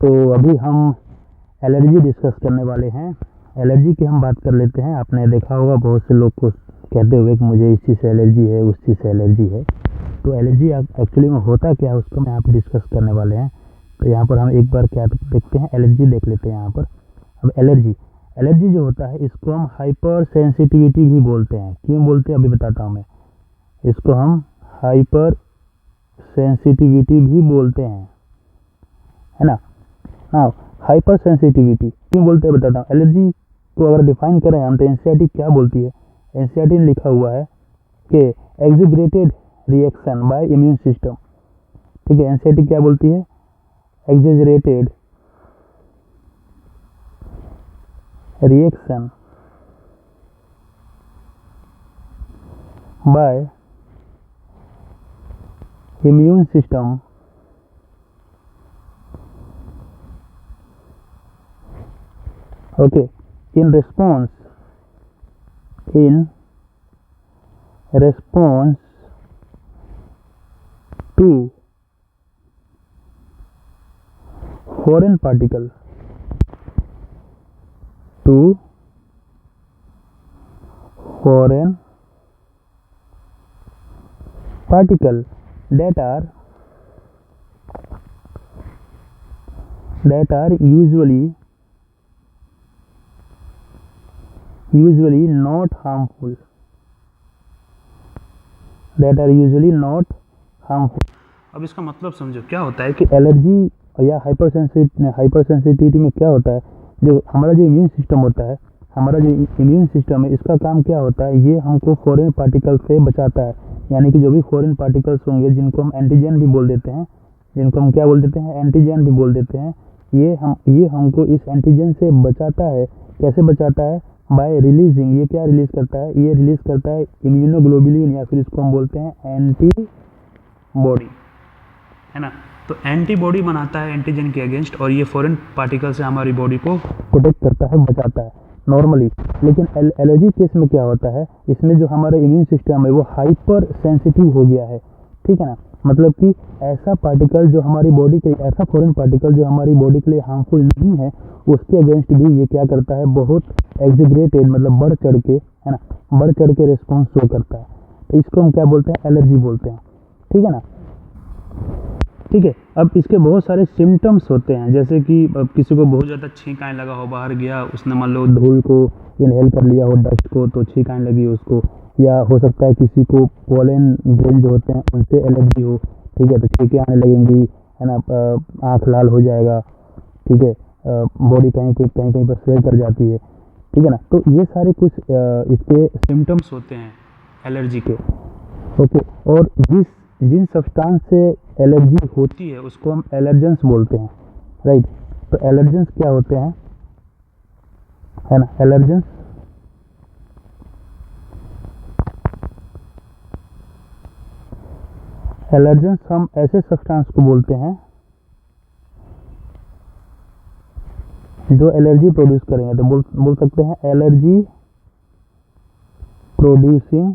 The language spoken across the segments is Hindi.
तो अभी हम एलर्जी डिस्कस करने वाले हैं। एलर्जी की हम बात कर लेते हैं। आपने देखा होगा बहुत से लोग को कहते हुए कि मुझे इस चीज़ से एलर्जी है, उस चीज़ से एलर्जी है। तो एलर्जी एक्चुअली में होता क्या है उसको मैं यहाँ पर डिस्कस करने वाले हैं। तो यहाँ पर हम एक बार क्या देखते हैं, एलर्जी देख लेते हैं यहाँ पर। अब एलर्जी जो होता है इसको हम हाइपर सेंसिटिविटी भी बोलते हैं। क्यों बोलते हैं अभी बताता हूँ मैं। इसको हम हाइपर सेंसिटिविटी भी बोलते हैं, है ना। हाँ, हाइपर सेंसिटिविटी क्यों बोलते हैं बताता हूँ। एलर्जी को अगर डिफाइन करें हम तो एनसीईआरटी क्या बोलती है, एनसीईआरटी में लिखा हुआ है कि exaggerated reaction by immune system. ठीक है, एनसीईआरटी क्या बोलती है, exaggerated reaction by immune system okay in response to foreign particle that are usually not harmful, अब इसका मतलब समझो क्या होता है कि एलर्जी या हाइपर सेंसिटिविटी में क्या होता है, जो हमारा जो इम्यून सिस्टम होता है, इसका काम क्या होता है, ये हमको फॉरेन पार्टिकल से बचाता है। यानी कि जो भी फॉरेन पार्टिकल्स होंगे जिनको हम एंटीजन भी बोल देते हैं, एंटीजन भी बोल देते हैं, ये हमको इस एंटीजन से बचाता है। कैसे बचाता है, बाय रिलीजिंग, ये क्या रिलीज करता है, ये रिलीज करता है इम्यूनोग्लोबुलिन, या फिर इसको हम बोलते हैं एंटीबॉडी, है ना। तो एंटीबॉडी बनाता है एंटीजन के अगेंस्ट, और ये फॉरेन पार्टिकल से हमारी बॉडी को प्रोटेक्ट करता है, बचाता है नॉर्मली। लेकिन एलर्जी केस में क्या होता है, इसमें जो हमारा इम्यून सिस्टम है वो हाइपर सेंसिटिव हो गया है। ठीक है ना, मतलब कि ऐसा पार्टिकल जो हमारी बॉडी के, ऐसा फॉरेन पार्टिकल जो हमारी बॉडी के लिए हार्मफुल नहीं है, उसके अगेंस्ट भी ये क्या करता है, बहुत एग्जीग्रेटेड मतलब बढ़ चढ़ के, है ना, बढ़ चढ़ के रिस्पॉन्स शो करता है। तो इसको हम क्या बोलते हैं, एलर्जी बोलते हैं। ठीक है ना। ठीक है, अब इसके बहुत सारे सिम्टम्स होते हैं, जैसे कि किसी को बहुत ज़्यादा छींक आने लगा हो, बाहर गया, उसने मान लो धूल को इनहेल कर लिया हो, डस्ट को, तो छींक आने लगी उसको। या हो सकता है किसी को पोलन ग्रेन जो होते हैं उनसे एलर्जी हो, ठीक है, तो छींकें आने लगेंगी, है ना, आँख लाल हो जाएगा, ठीक है, बॉडी कहीं कहीं पर स्वेल कर जाती है। ठीक है ना। तो ये सारे कुछ इसके सिम्टम्स होते हैं एलर्जी के। ओके, और जिन सब्सटेंस से एलर्जी होती है उसको हम एलर्जेंस बोलते हैं, राइट। तो एलर्जेंस क्या होते हैं, है ना, एलर्जेंस हम ऐसे सब्सटेंस को बोलते हैं जो एलर्जी प्रोड्यूस करेंगे। तो बोल सकते हैं एलर्जी प्रोड्यूसिंग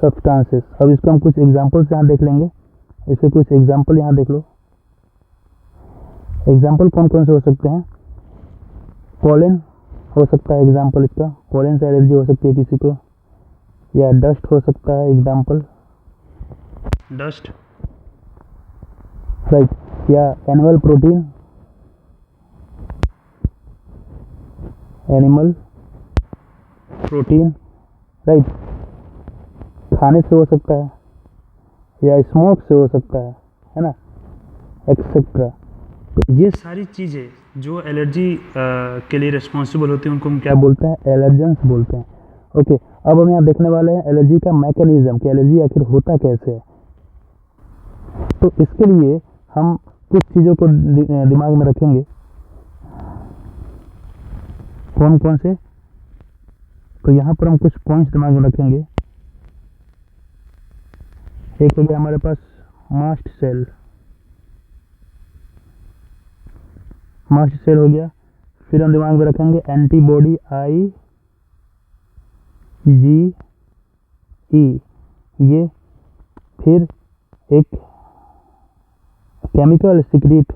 सब्सटेंसेस, अब इसको हम कुछ एग्जांपल्स यहाँ देख लेंगे। इसके कुछ एग्जांपल यहाँ देख लो। एग्जांपल कौन कौन से हो सकते हैं, पोलन हो सकता है एग्जांपल इसका, पोलन से एलर्जी हो सकती है किसी को, या डस्ट हो सकता है एग्जांपल, डस्ट, राइट, या एनिमल प्रोटीन, राइट, खाने से हो सकता है, या स्मोक से हो सकता है ना, एक्सेट्रा। तो ये सारी चीज़ें जो एलर्जी के लिए रिस्पॉन्सिबल होती हैं उनको हम क्या बोलते हैं, एलर्जेंस बोलते हैं। ओके, अब हम यहाँ देखने वाले हैं एलर्जी का मैकेनिज्म, कि एलर्जी आखिर होता कैसे है। तो इसके लिए हम कुछ चीज़ों को दिमाग में रखेंगे। कौन कौन से, तो यहाँ पर हम कुछ पॉइंट्स दिमाग में रखेंगे। एक हो गया हमारे पास मास्ट सेल हो गया। फिर हम दिमाग में रखेंगे एंटीबॉडी IgG ई, ये फिर एक केमिकल सिक्रीट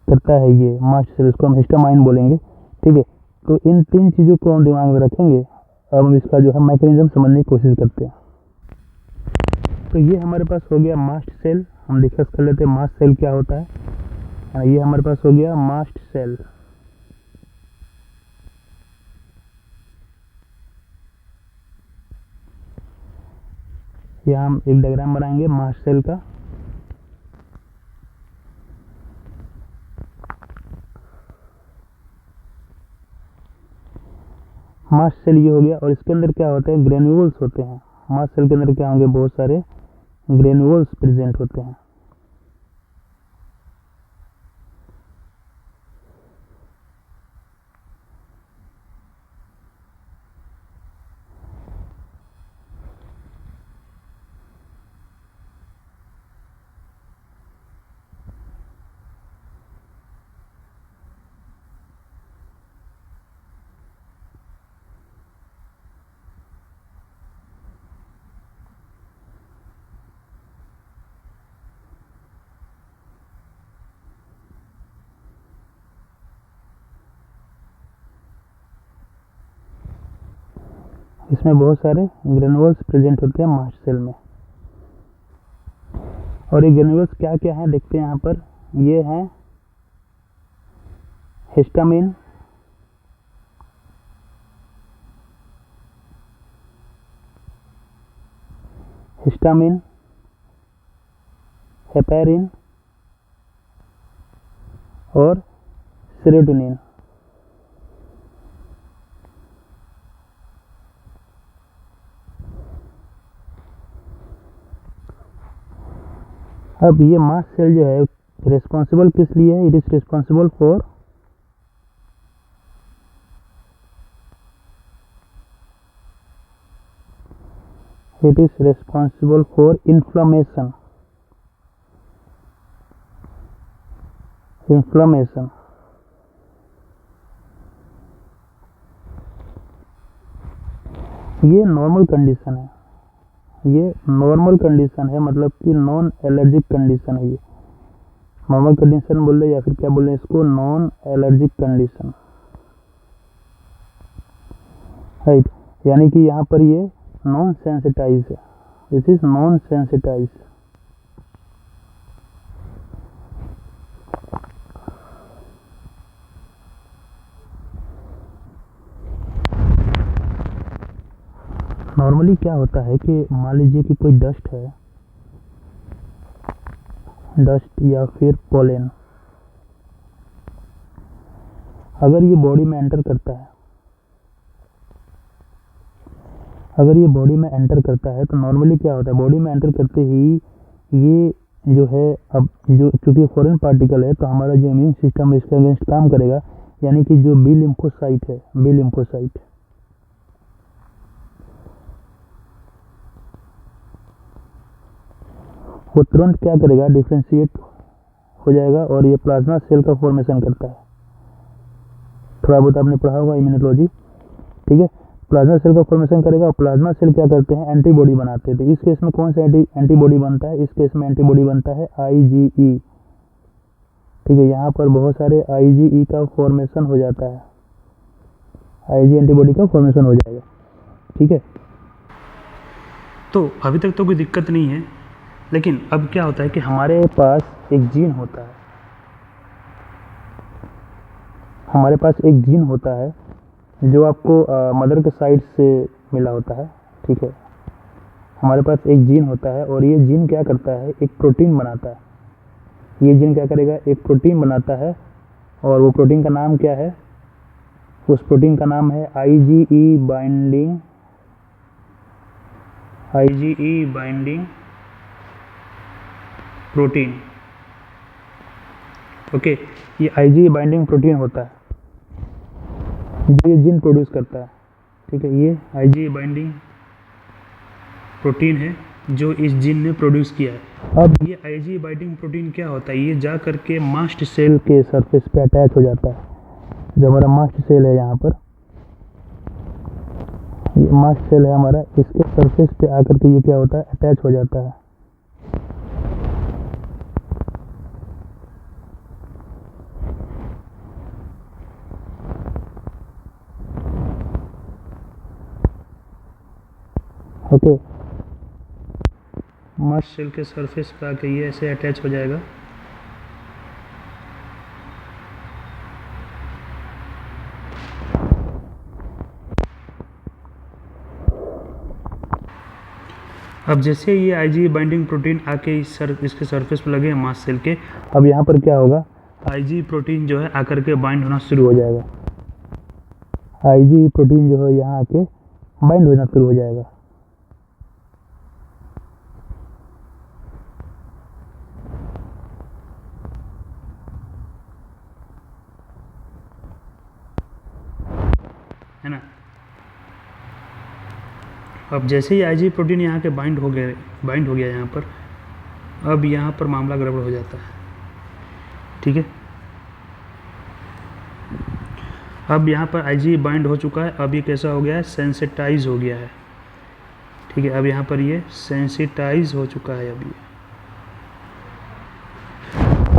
करता है ये मास्ट सेल, इसको हम हिस्टामाइन बोलेंगे। ठीक है, तो इन 3 चीज़ों को हम दिमाग में रखेंगे। अब हम इसका जो है मैकेनिज्म समझने की कोशिश करते हैं। तो ये हमारे पास हो गया मास्ट सेल। हम डिस्कस कर लेते हैं मास्ट सेल क्या होता है। ये हमारे पास हो गया मास्ट सेल। यहाँ हम एक डायग्राम बनाएंगे मास्ट सेल का। मास्ट सेल ये हो गया, और इसके अंदर क्या होता है, ग्रेन्यूल्स होते हैं। मास्ट सेल के अंदर क्या होंगे, बहुत सारे ग्रेन्यूल्स प्रेजेंट होते हैं। इसमें बहुत सारे ग्रेन्यूल्स प्रेजेंट होते हैं मास्ट सेल में। और ये ग्रेन्यूल्स क्या क्या है देखते हैं यहाँ पर। ये है हिस्टामिन, हेपेरिन और सेरोटोनिन। अब ये मास्ट सेल जो है रिस्पॉन्सिबल किस लिए है, it is responsible for inflammation. ये नॉर्मल कंडीशन है, ये नॉर्मल कंडीशन है, मतलब कि नॉन एलर्जिक कंडीशन है। ये नॉर्मल कंडीशन बोल रहे या फिर क्या बोल रहे हैं इसको, नॉन एलर्जिक कंडीशन, राइट। यानी कि यहाँ पर ये नॉन सेंसिटाइज है, this is non sensitize. Normally क्या होता है कि मान लीजिए कि कोई डस्ट है, डस्ट या फिर पोलन, अगर ये बॉडी में एंटर करता है, तो नॉर्मली क्या होता है, बॉडी में एंटर करते ही ये जो है, अब जो चूंकि फॉरेन पार्टिकल है तो हमारा जो इम्यून सिस्टम इसके अगेंस्ट काम करेगा। यानी कि जो बी लिम्फोसाइट है, वो तुरंत क्या करेगा, डिफ्रेंशिएट हो जाएगा और ये प्लाज्मा सेल का फॉर्मेशन करता है। थोड़ा बहुत आपने पढ़ा होगा इम्यूनोलॉजी, ठीक है। प्लाज्मा सेल का फॉर्मेशन करेगा और प्लाज्मा सेल क्या करते हैं, एंटीबॉडी बनाते हैं। तो इस केस में कौन सा एंटीबॉडी बनता है, इस केस में एंटीबॉडी बनता है IgE, ठीक है। यहाँ पर बहुत सारे IgE का फॉर्मेशन हो जाता है, IgE एंटीबॉडी का फॉर्मेशन हो जाएगा, ठीक है। तो अभी तक तो कोई दिक्कत नहीं है, लेकिन अब क्या होता है कि हमारे पास एक जीन होता है, जो आपको मदर के साइड से मिला होता है, ठीक है। हमारे पास एक जीन होता है और ये जीन क्या करता है, एक प्रोटीन बनाता है। ये जीन क्या करेगा, एक प्रोटीन बनाता है, और वो प्रोटीन का नाम क्या है, उस प्रोटीन का नाम है IgE बाइंडिंग प्रोटीन, ओके। ये IgE बाइंडिंग प्रोटीन होता है जो ये जीन प्रोड्यूस करता है, ठीक है। ये IgE बाइंडिंग प्रोटीन है जो इस जीन ने प्रोड्यूस किया है। अब ये IgE बाइंडिंग प्रोटीन क्या होता है, ये जा करके मास्ट सेल के सरफेस पे अटैच हो जाता है। जो हमारा मास्ट सेल है यहाँ पर, ये मास्ट सेल है हमारा, इसके सरफेस पे आकर के ये क्या होता है, अटैच हो जाता है। ओके, मास्ट सेल के सरफेस पे आके ये ऐसे अटैच हो जाएगा। अब जैसे ये आईजी बाइंडिंग प्रोटीन आके इसके सरफेस पे लगे हैं मास्ट सेल के, अब यहाँ पर क्या होगा, आईजी प्रोटीन जो है आकर के बाइंड होना शुरू हो जाएगा। आईजी प्रोटीन जो है यहाँ आके बाइंड होना शुरू हो जाएगा। है ना। अब जैसे ही आईजी प्रोटीन यहाँ के बाइंड हो गया यहाँ पर, अब यहाँ पर मामला गड़बड़ हो जाता है। ठीक है, अब यहाँ पर आईजी बाइंड हो चुका है, अब ये कैसा हो गया है, सेंसिटाइज हो गया है। ठीक है, अब यहाँ पर ये सेंसिटाइज हो चुका है।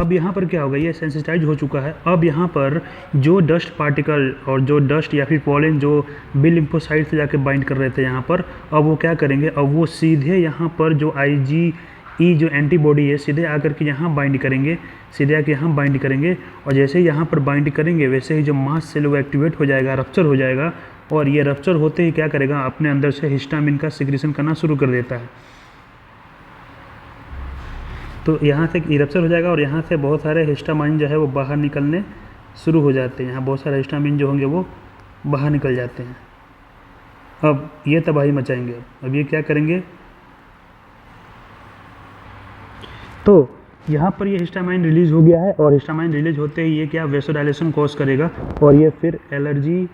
अब यहाँ पर क्या होगा, ये सेंसिटाइज हो चुका है। अब यहाँ पर जो डस्ट पार्टिकल और जो डस्ट या फिर पॉलन जो बी लिम्फोसाइट से जाके बाइंड कर रहे थे यहाँ पर, अब वो क्या करेंगे, अब वो सीधे यहाँ पर जो IgE जो एंटीबॉडी है सीधे आकर के यहाँ बाइंड करेंगे, सीधे आके यहाँ बाइंड करेंगे। और जैसे ही यहाँ पर बाइंड करेंगे वैसे ही जो मास्ट सेल वो एक्टिवेट हो जाएगा, रप्चर हो जाएगा। और ये रप्चर होते ही क्या करेगा, अपने अंदर से हिस्टामिन का सिक्रीशन करना शुरू कर देता है। तो यहाँ से रप्चर हो जाएगा और यहाँ से बहुत सारे हिस्टामाइन जो है वो बाहर निकलने शुरू हो जाते हैं। यहाँ बहुत सारे हिस्टामिन जो होंगे वो बाहर निकल जाते हैं। अब ये तबाही मचाएंगे। अब ये क्या करेंगे, तो यहाँ पर ये हिस्टामाइन रिलीज हो गया है और हिस्टामाइन रिलीज होते ही ये क्या वेसोडाइलेशन कॉज करेगा और ये फिर एलर्जी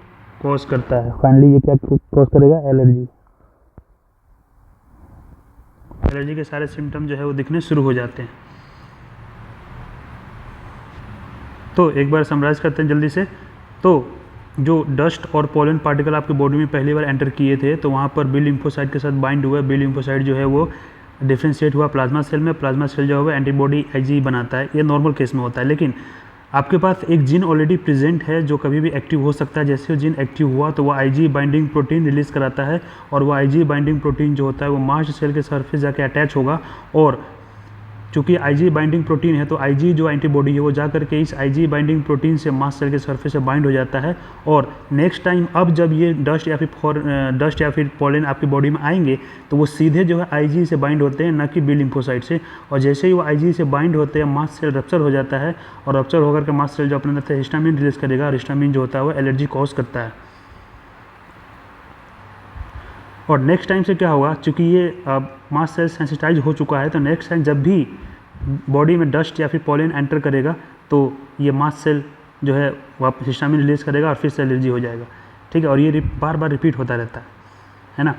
कॉज करता है। फाइनली ये क्या कॉज करेगा, एलर्जी। एलर्जी के सारे सिम्टम जो है वो दिखने शुरू हो जाते हैं। तो एक बार समराइज करते हैं जल्दी से। तो जो डस्ट और पोलन पार्टिकल आपके बॉडी में पहली बार एंटर किए थे तो वहाँ पर बी लिम्फोसाइट के साथ बाइंड हुआ। बी लिम्फोसाइट जो है वो डिफ्रेंशिएट हुआ प्लाज्मा सेल में। प्लाज्मा सेल जो है वो एंटीबॉडी IgE बनाता है। ये नॉर्मल केस में होता है, लेकिन आपके पास एक जीन ऑलरेडी प्रेजेंट है जो कभी भी एक्टिव हो सकता है। जैसे वो जीन एक्टिव हुआ तो वो IgE बाइंडिंग प्रोटीन रिलीज़ कराता है और वो IgE बाइंडिंग प्रोटीन जो होता है वो मास्ट सेल के सरफेस जाके अटैच होगा। और चूँकि IgE बाइंडिंग प्रोटीन है तो IgE जो एंटीबॉडी है वो जा करके इस IgE बाइंडिंग प्रोटीन से मास्ट सेल के सरफेस से बाइंड हो जाता है। और नेक्स्ट टाइम अब जब ये डस्ट या फिर पोलन आपकी बॉडी में आएंगे तो वो सीधे जो है IgE से बाइंड होते हैं, ना कि बी लिम्फोसाइट से। और जैसे ही वो IgE से बाइंड होते हैं मास्ट सेल रप्चर हो जाता है और रप्चर होकर के मास्ट सेल जो अपने अंदर से हिस्टामिन रिलीज करेगा और हिस्टामिन जो होता है वो एलर्जी कॉज करता है। और नेक्स्ट टाइम से क्या होगा, चूँकि ये मास्ट सेल सेंसिटाइज हो चुका है तो नेक्स्ट टाइम जब भी बॉडी में डस्ट या फिर पोलन एंटर करेगा तो ये मास्ट सेल जो है वापस हिस्टामिन रिलीज करेगा और फिर से एलर्जी हो जाएगा। ठीक है, और ये बार बार रिपीट होता रहता है ना।